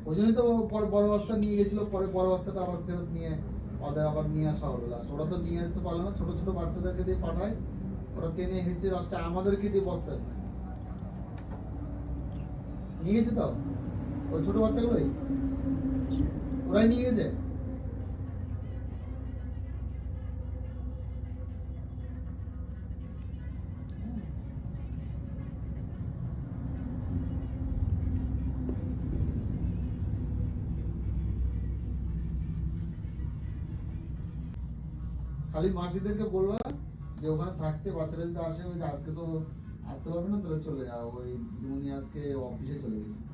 ওই জন্যই তো পরে বড় বস্তা নিয়ে গেছিল, পরে বড় বস্তাটা আবার ফেরত নিয়ে ওদের আবার নিয়ে আসা হলো লাস্ট। ওরা তো নিয়ে যেতে পারলো না, ছোট ছোট বাচ্চাদেরকে দিয়ে পাঠায়, ওরা টেনে হেঁচে লাস্টে আমাদেরকে দিয়ে বস্তা নিয়ে গেছে। তো ওই ছোট বাচ্চাগুলোই ওরাই নিয়ে গেছে। খালি মাসিদেরকে বলবা যে ওখানে থাকতে, বাচ্চারা যদি আসে, ওই যে আজকে তো আসতে পারবে না, তাহলে চলে যাও, ওই উনি আজকে অফিসে চলে গেছে।